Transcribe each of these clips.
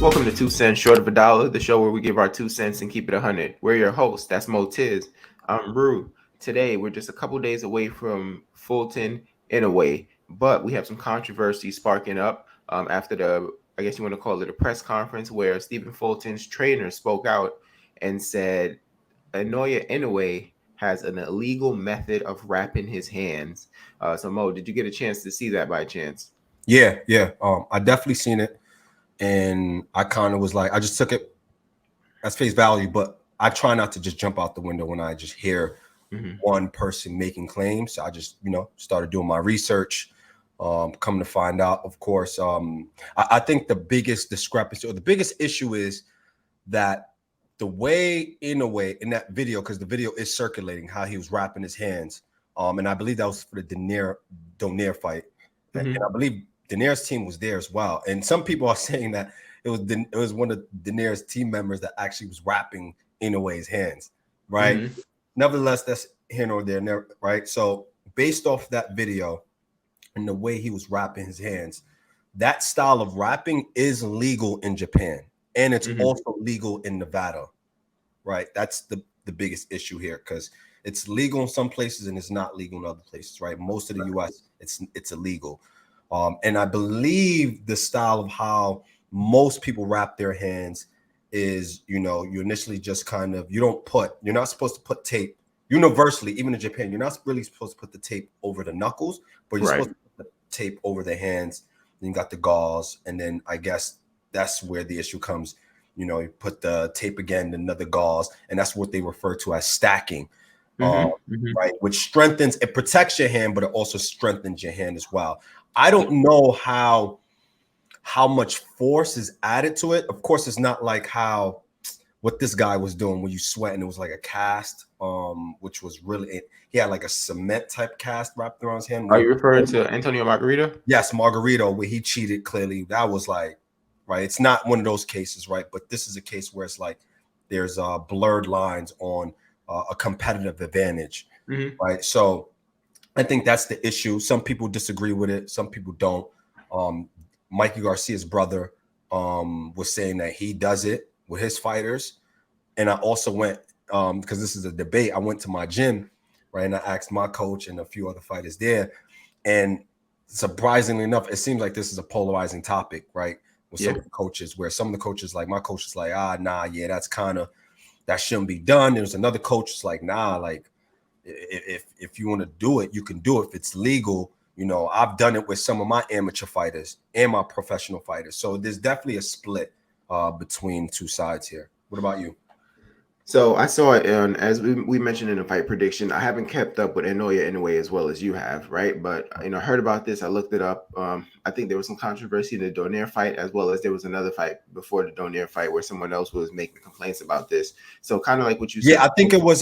Welcome to 2 Cents Short of a Dollar, the show where we give our 2 cents and keep it 100. We're your hosts. That's Mo Tiz. I'm Rue. Today, we're just a couple days away from Fulton Inoue, but we have some controversy sparking up after I guess you want to call it a press conference, where Stephen Fulton's trainer spoke out and said Naoya Inoue has an illegal method of wrapping his hands. So, Mo, did you get a chance to see that by chance? Yeah. I definitely seen it, and I kind of was like, I just took it as face value, but I try not to just jump out the window when I just hear Mm-hmm. one person making claims. So I just, started doing my research. Come to find out, of course, I think the biggest discrepancy or the biggest issue is that the way, in a way, in that video, because the video is circulating, how he was wrapping his hands, and I believe that was for the Donaire fight, and Mm-hmm. I believe Daenerys' team was there as well. And some people are saying that it was one of Daenerys' team members that actually was wrapping Inoue's hands, right? Mm-hmm. Nevertheless, that's here nor there, right? So based off that video and the way he was wrapping his hands, that style of wrapping is legal in Japan, and it's Mm-hmm. also legal in Nevada, right? That's the biggest issue here, because it's legal in some places and it's not legal in other places, right? Most of the U.S. it's illegal, and I believe the style of how most people wrap their hands is, you initially just kind of you're not supposed to put tape universally, even in Japan. You're not really supposed to put the tape over the knuckles, but you're Right. supposed to put the tape over the hands. Then you got the gauze, and then I guess that's where the issue comes. You put the tape again, another gauze, and that's what they refer to as stacking, uh, Mm-hmm. Mm-hmm. right? Which strengthens, it protects your hand, but it also strengthens your hand as well. I don't know how much force is added to it. Of course, it's not like what this guy was doing when you sweat and it was like a cast, which was really, he had like a cement type cast wrapped around his hand. Are you referring to Antonio Margarita? Yes, Margarito, where he cheated clearly. That was like, right. It's not one of those cases, right? But this is a case where it's like there's blurred lines on a competitive advantage, Mm-hmm. right? So I think that's the issue. Some people disagree with it, some people don't. Um, Mikey Garcia's brother was saying that he does it with his fighters. And I also went, because this is a debate, I went to my gym, right? And I asked my coach and a few other fighters there. And surprisingly enough, it seems like this is a polarizing topic, right? With some Yeah. of the coaches, where some of the coaches, like my coach is like, nah, yeah, that shouldn't be done. There's another coach that's like, nah, like if you want to do it, you can do it if it's legal. I've done it with some of my amateur fighters and my professional fighters. So there's definitely a split between two sides here. What about you? So I saw it, and as we mentioned in the fight prediction, I haven't kept up with Inoue anyway as well as you have, right? But I heard about this. I looked it up. I think there was some controversy in the Donaire fight, as well as there was another fight before the Donaire fight where someone else was making complaints about this. So kind of like what you said. Yeah, I think it was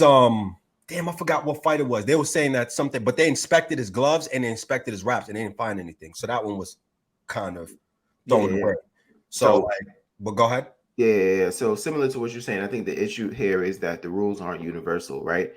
damn, I forgot what fight it was. They were saying that something, but they inspected his gloves and they inspected his wraps and they didn't find anything. So that one was kind of Yeah, thrown yeah, yeah. away. So So like, but go ahead. yeah. So similar to what you're saying, I think the issue here is that the rules aren't universal, right?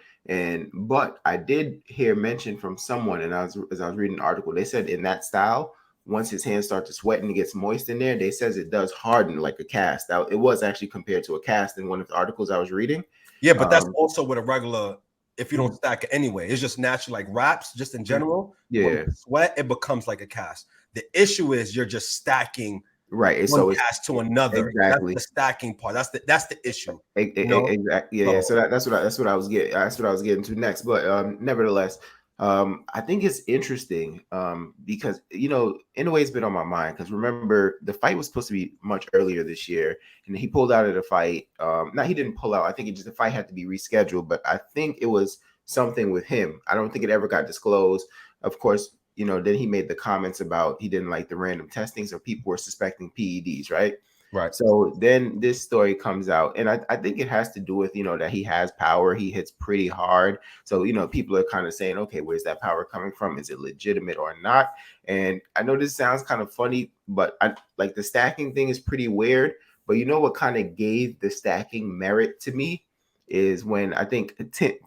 But I did hear mention from someone, and as I was reading an article, they said in that style, once his hands start to sweat and it gets moist in there, they says it does harden like a cast. Now, it was actually compared to a cast in one of the articles I was reading. Yeah, but that's Um, also with a regular, if you don't mhm, stack it anyway, it's just naturally like wraps, just in mhm. general. When Yeah, you sweat, it becomes like a cast. The issue is you're just stacking right. And one so it's cast to another. That's exactly. the stacking part. That's the issue. Exactly. Yeah. So So that's what I was getting. That's what I was getting to next. But nevertheless, I think it's interesting because in a way it's been on my mind because remember the fight was supposed to be much earlier this year, and he pulled out of the fight. Not he didn't pull out. I think it just the fight had to be rescheduled. But I think it was something with him. I don't think it ever got disclosed. Of course, then he made the comments about he didn't like the random testing, so people were suspecting PEDs, right? right. So then this story comes out, and I think it has to do with, that he has power. He hits pretty hard. So, people are kind of saying, okay, where's that power coming from? Is it legitimate or not? And I know this sounds kind of funny, but I like the stacking thing is pretty weird. But you know what kind of gave the stacking merit to me is when I think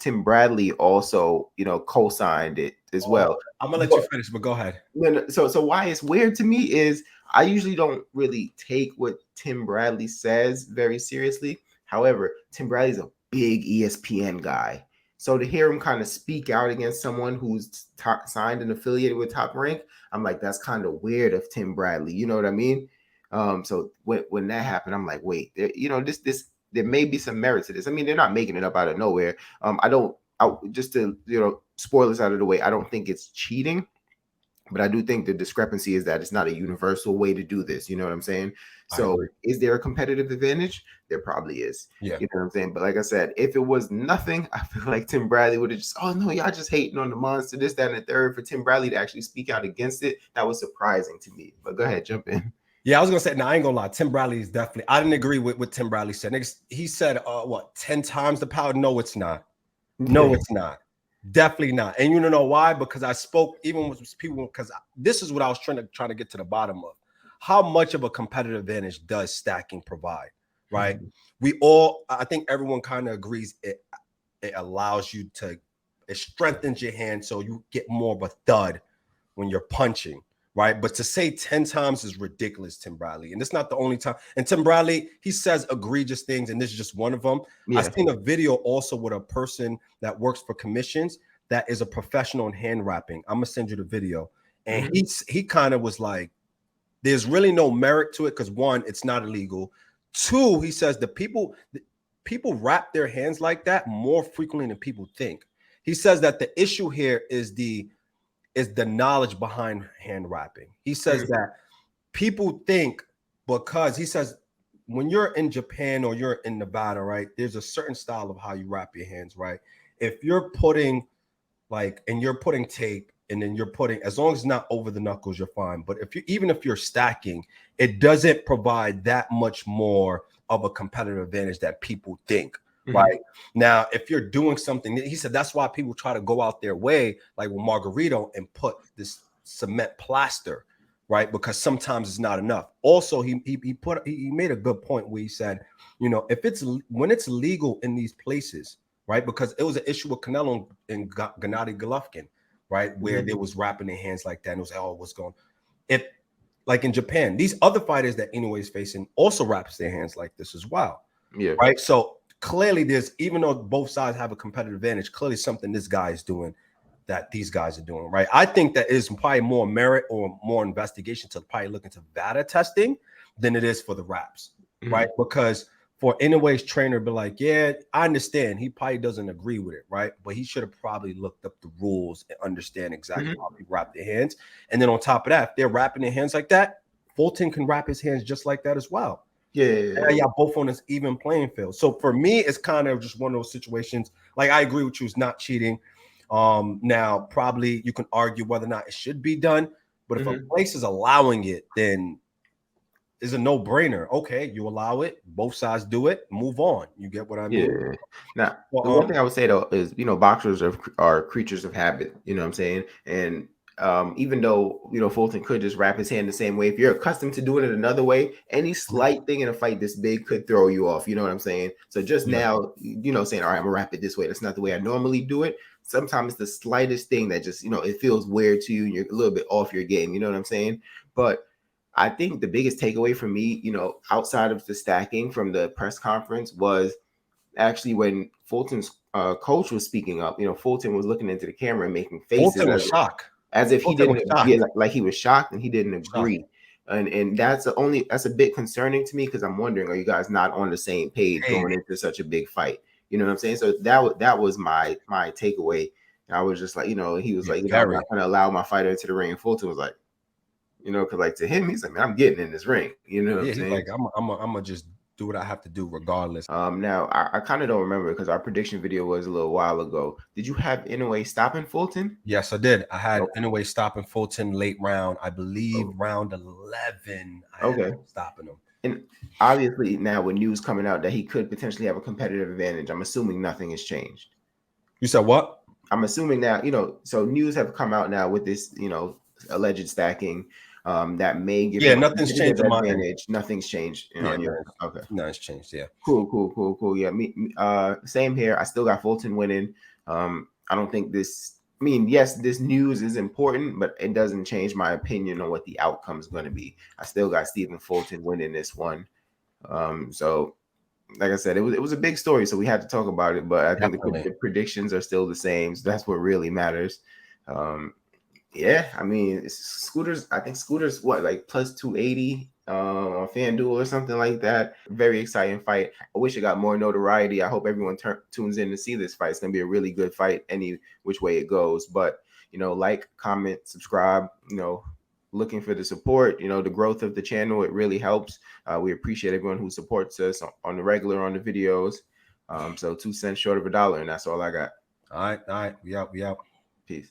Tim Bradley also, co-signed it as Oh, well. I'm gonna let you finish, but go ahead. So why it's weird to me is I usually don't really take what Tim Bradley says very seriously. However, Tim Bradley's a big ESPN guy. So to hear him kind of speak out against someone who's signed and affiliated with Top Rank, I'm like, that's kind of weird of Tim Bradley. You know what I mean? So when that happened, I'm like, wait, this there may be some merit to this. I mean, they're not making it up out of nowhere. Just to spoilers out of the way, I don't think it's cheating, but I do think the discrepancy is that it's not a universal way to do this. You know what I'm saying? I So agree. is there a competitive advantage? There probably is. Yeah, You know what I'm saying? But like I said, if it was nothing, I feel like Tim Bradley would have just, oh no, y'all just hating on the monster, this, that, and the third. For Tim Bradley to actually speak out against it, that was surprising to me. But go ahead, jump in. yeah. I was gonna say, no, I ain't gonna lie. Tim Bradley is definitely. I didn't agree with what Tim Bradley said. Niggas, he said, what, 10 times the power? No, it's not. No, Yeah. it's not. Definitely not. And you know why? Because I spoke even with people, because this is what I was trying to get to the bottom of. How much of a competitive advantage does stacking provide? Right. We all, I think everyone kind of agrees it allows you to, it strengthens your hand so you get more of a thud when you're punching. Right. But to say 10 times is ridiculous, Tim Bradley. And it's not the only time. And Tim Bradley, he says egregious things, and this is just one of them. I've Yeah. seen a video also with a person that works for commissions that is a professional in hand wrapping. I'm gonna send you the video. And he kind of was like, there's really no merit to it because one, it's not illegal. Two, he says the people wrap their hands like that more frequently than people think. He says that the issue here is the knowledge behind hand wrapping. He says that people think, because he says when you're in Japan or you're in Nevada, right, there's a certain style of how you wrap your hands, right? If you're putting and you're putting tape, and then you're putting, as long as it's not over the knuckles, you're fine. But even if you're stacking, it doesn't provide that much more of a competitive advantage that people think. Right now, if you're doing something, he said that's why people try to go out their way, like with Margarito, and put this cement plaster, right? Because sometimes it's not enough. Also, he made a good point where he said, when it's legal in these places, right? Because it was an issue with Canelo and Gennady Golovkin, right, where there was wrapping their hands like that, and it was like, oh, what's going on? If like in Japan, these other fighters that Inoue is facing also wraps their hands like this as well. Yeah. Right. So clearly even though both sides have a competitive advantage, clearly something this guy is doing that these guys are doing. Right. I think that is probably more merit or more investigation to probably look into VADA testing than it is for the wraps. Right. Because for Inoue's trainer be like, yeah, I understand. He probably doesn't agree with it. Right. But he should have probably looked up the rules and understand exactly how people wrap their hands. And then on top of that, if they're wrapping their hands like that, Fulton can wrap his hands just like that as well. Yeah. Y'all both on this even playing field. So for me, it's kind of just one of those situations. Like, I agree with you, it's not cheating. Now probably you can argue whether or not it should be done, but if a place is allowing it, then it's a no-brainer. Okay, you allow it, both sides do it, move on. You get what I mean? Yeah. Now, the one thing I would say though is, boxers are creatures of habit. You know what I'm saying? And even though Fulton could just wrap his hand the same way, if you're accustomed to doing it another way, any slight thing in a fight this big could throw you off. You know what I'm saying? So just now, saying, all right, I'm gonna wrap it this way. That's not the way I normally do it. Sometimes the slightest thing that just it feels weird to you, and you're a little bit off your game. You know what I'm saying? But I think the biggest takeaway for me, outside of the stacking from the press conference, was actually when Fulton's coach was speaking up. Fulton was looking into the camera and making faces Fulton was shocked. as if he Fulton was didn't, shocked. like he was shocked and he didn't agree. And that's a bit concerning to me, because I'm wondering, are you guys not on the same page going into such a big fight? You know what I'm saying? So that was my takeaway. And I was just like, he was like, I'm not going to allow my fighter into the ring. And Fulton was like, because like to him, he's like, man, I'm getting in this ring. You know what I'm saying? He's like, I'm gonna just do what I have to do regardless. Now I kind of don't remember, because our prediction video was a little while ago. Did you have Inoue stopping Fulton? Yes, I did. I had Inoue stopping Fulton late round. I believe round 11. I had stopping him. And obviously now with news coming out that he could potentially have a competitive advantage, I'm assuming nothing has changed. You said what? I'm assuming now, so news have come out now with this, alleged stacking. That may give him nothing's changed on my advantage. Nothing's changed on your okay. Nothing's changed. Yeah. Cool. Yeah. Me, same here. I still got Fulton winning. I don't think this, mean, yes, this news is important, but it doesn't change my opinion on what the outcome is going to be. I still got Stephen Fulton winning this one. So like I said, it was a big story, so we had to talk about it. But I think the predictions are still the same. So that's what really matters. Yeah, I mean, Scooters. I think Scooters what like plus 280 on FanDuel or something like that. Very exciting fight. I wish it got more notoriety. I hope everyone tunes in to see this fight. It's gonna be a really good fight, any which way it goes. But like, comment, subscribe. Looking for the support. The growth of the channel. It really helps. We appreciate everyone who supports us on the regular, on the videos. So 2 cents short of $1, and that's all I got. All right. We out. Peace.